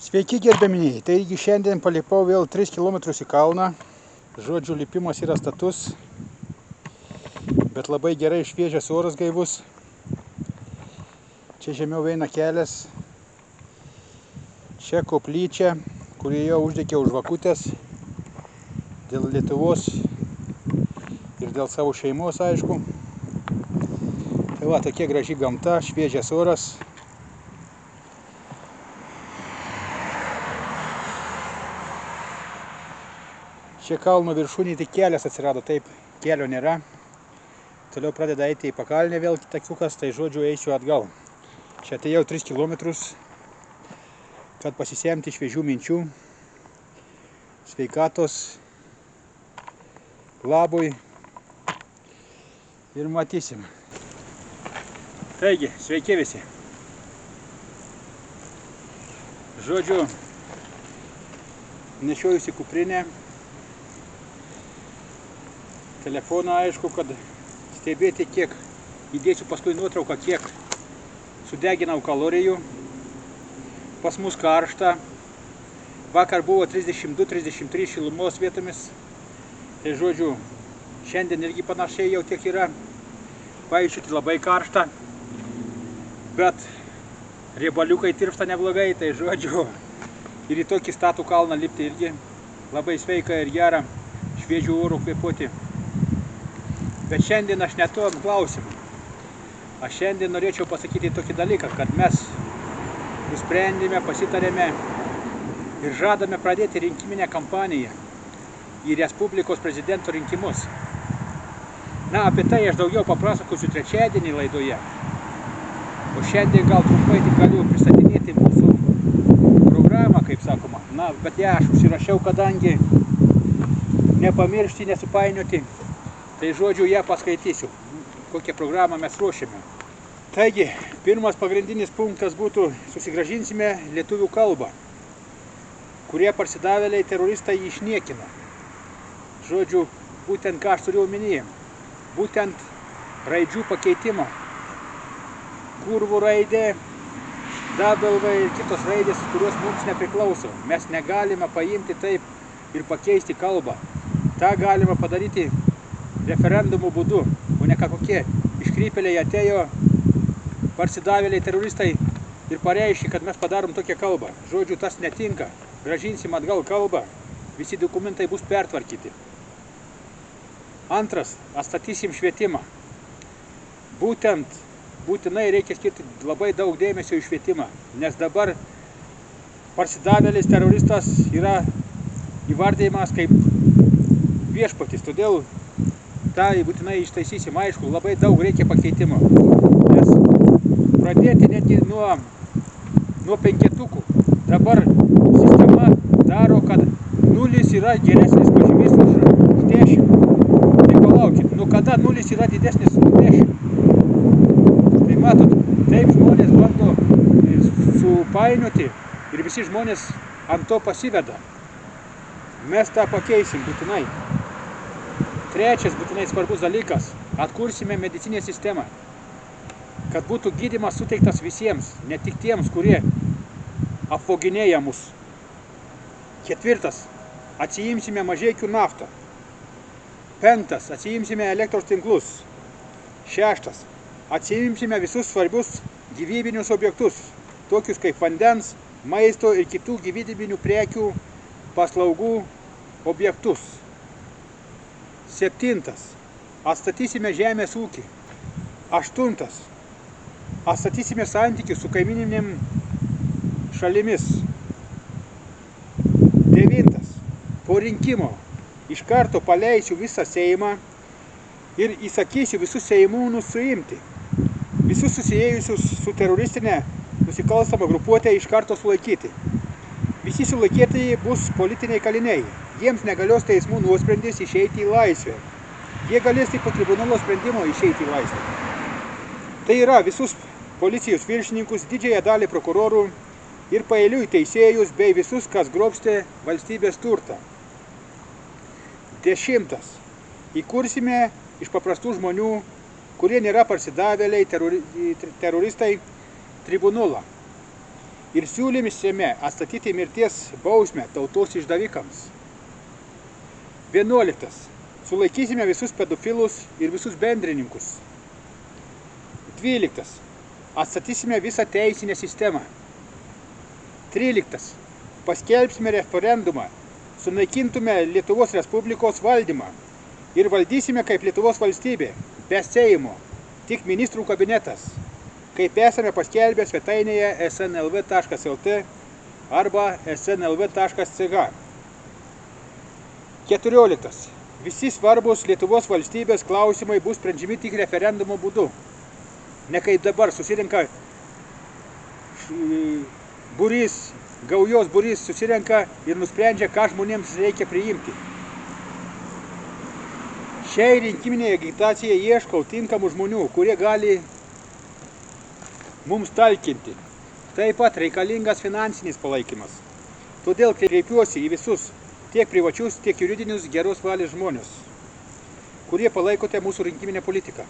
Sveiki gerbiamieji, taigi šiandien palipau vėl 3 km į kalną. Žodžiu, lipimas yra status, bet labai gerai šviežias oras gaivus. Čia žemiau eina kelias. Čia koplyčia, kurį jau uždegė žvakutės dėl Lietuvos ir dėl savo šeimos, aišku. Tai va, tokia graži gamta, šviežias oras. Čia kalno viršūnėje tik kelias atsirado, taip kelio nėra. Toliau pradeda eiti į pakalnę vėl takiukas, tai žodžiu eisiu atgal. Čia atėjau 3 km, kad pasisemti šviežių minčių, sveikatos labui ir matysim. Taigi, sveiki visi. Žodžiu, nešiojusi kuprinę. Telefoną, aišku, kad stebėti, kiek įdėsiu paskui nuotrauką, kiek sudeginau kalorijų. Pas mus karšta. Vakar buvo 32-33 šilumos vietomis. Tai žodžiu, šiandien irgi panašiai jau tiek yra. Paaiščiuti labai karšta. Bet riebaliukai tirpsta neblogai, tai žodžiu, ir į tokį statų kalną lipti irgi labai sveika ir gera, šviežių orų kvėpuoti. Bet šiandien aš ne to klausimu. Aš šiandien norėčiau pasakyti tokį dalyką, kad mes nusprendėme, pasitarėme ir žadame pradėti rinkiminę kampaniją į Respublikos prezidento rinkimus. Na, apie tai aš daugiau papasakosiu trečiadienį laidoje. O šiandien gal trumpai tik galiu pristatinėti mūsų programą, kaip sakoma. Na, bet ją aš užsirašiau, kadangi nepamiršti, nesupainioti. Tai žodžiu, ją paskaitysiu, kokią programą mes ruošiame. Taigi, pirmas pagrindinis punktas būtų: susigrąžinsime lietuvių kalbą, kurie parsidavėliai teroristai jį išniekino. Žodžiu, būtent ką aš turiu omenyje, būtent raidžių pakeitimo. Kurvų raidė, W ir kitos raidės, kurios mums nepriklauso. Mes negalime paimti taip ir pakeisti kalbą. Ta galima padaryti referendumų būdu, o ne kokie iškrypėliai atėjo, parsidavėliai teroristai ir pareiškė, kad mes padarom tokią kalbą. Žodžiu, tas netinka. Grąžinsim atgal kalbą, visi dokumentai bus pertvarkyti. Antras, atstatysim švietimą. Būtinai reikia skirti labai daug dėmesio į švietimą, nes dabar parsidavėlis teroristas yra įvardyjamas kaip viešpatis, todėl tai būtinai ištaisysim, aišku, labai daug reikia pakeitimo. Nes pradėti netgi nuo penketukų. Dabar sistema daro, kad 0 yra geresnis pažymys už 10. Tai palaukit, nu kada 0 yra didesnis už 10? Tai matot, taip žmonės bando supainioti ir visi žmonės ant to pasiveda. Mes tą pakeisim būtinai. Trečias būtinai svarbus dalykas – atkursime medicininę sistemą, kad būtų gydymas suteiktas visiems, ne tik tiems, kurie apvoginėja mus. Ketvirtas – atsiimsime Mažeikių naftą. Penktas – atsiimsime elektros tinklus. Šeštas – atsiimsime visus svarbius gyvybinius objektus, tokius kaip vandens, maisto ir kitų gyvybinių prekių, paslaugų objektus. Septintas. Atstatysime žemės ūkį. Aštuntas. Atstatysime santykius su kaimininėm šalimis. Devintas. Po rinkimo iš karto paleisiu visą Seimą ir įsakysiu visus seimūnus suimti. Visus susijėjusius su teroristinė nusikalstama grupuotė iš karto sulaikyti. Visi sulaikytieji bus politiniai kaliniai. Jiems negalios teismų nuosprendis išeiti į laisvę. Jie galės tik po tribunolo sprendimo išeiti į laisvę. Tai yra visus policijos viršininkus, didžiąją dalį prokurorų ir paeiliui teisėjus bei visus, kas grobstė valstybės turtą. 10. Įkursime iš paprastų žmonių, kurie nėra parsidavėliai, teroristai, tribunolą. ir siūlėme Seime atstatyti mirties bausmę tautos išdavikams. 11. Sulaikysime visus pedofilus ir visus bendrininkus. 12. Atstatysime visą teisinę sistemą. 13. Paskelbsime referendumą, sunaikintume Lietuvos Respublikos valdymą ir valdysime kaip Lietuvos valstybė, be Seimo, tik ministrų kabinetas, kaip esame paskelbę svetainėje snlv.lt arba snlv.ch. 14. Visi svarbus Lietuvos valstybės klausimai bus sprendžiami tik referendumo būdu. Ne kaip dabar susirenka būrys, gaujos būrys susirenka ir nusprendžia, ką žmonėms reikia priimti. Šiai rinkiminėje agitacijai ieškau tinkamų žmonių, kurie gali mums talkinti. Taip pat reikalingas finansinis palaikymas. Todėl kreipiuosi į visus, tiek privačius, tiek juridinius geros valios žmonės, kurie palaikote mūsų rinkiminę politiką.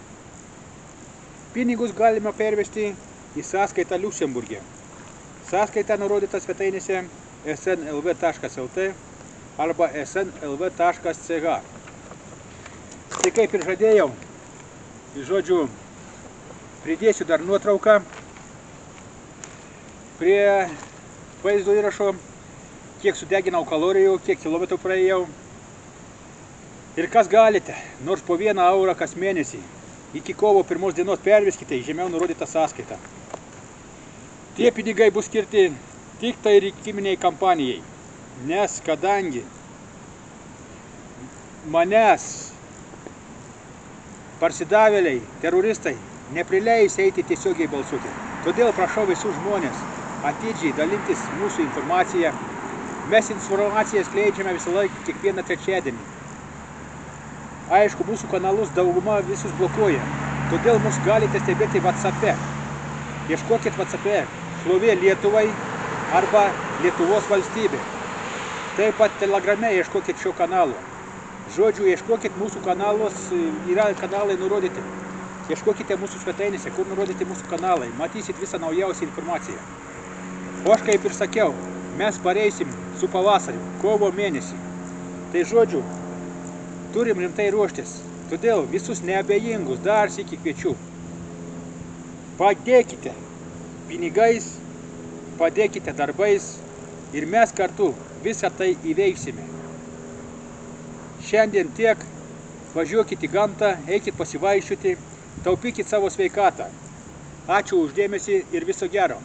Pinigus galima pervesti į sąskaitą Liuksemburge. Sąskaita nurodyta svetainėse snlv.lt arba snlv.ch. Tai kaip ir žadėjau, žodžiu, pridėsiu dar nuotrauką prie vaizdo įrašo, kiek sudeginau kalorijų, kiek kilometrų praėjau. Ir kas galite, nors po 1 eurą kas mėnesį, iki kovo 1 dienos perveskite į žemiau nurodytą sąskaitą. Tie pinigai bus skirti tik tai rinkiminiai kampanijai, nes kadangi manęs parsidavėliai, teroristai neprileis eiti tiesiogiai balsuoti. Todėl prašau visus žmonės atidžiai dalintis mūsų informaciją. Mes informaciją skleidžiame visą laiką kiekvieną trečiadienį. Aišku, mūsų kanalus dauguma visus blokuoja, todėl mus galite stebėti WhatsApp'e. Ieškokit WhatsApp'e Šlovė Lietuvai arba Lietuvos valstybė. Taip pat Telegrame ieškokit šio kanalo. Žodžiu, ieškokit mūsų kanalos, yra kanalai nurodyti. Ieškokite mūsų svetainėse, kur nurodyti mūsų kanalai, matysit visą naujausią informaciją. O aš kaip ir sakiau, mes pareisim su pavasariu, kovo mėnesį. Tai žodžiu, turim rimtai ruoštis, todėl visus neabejingus dar sykį kviečiu. Padėkite pinigais, padėkite darbais ir mes kartu visą tai įveiksime. Šiandien tiek, važiuokit į gamtą, eikit pasivaikščioti, taupykit savo sveikatą. Ačiū už dėmesį ir viso gero.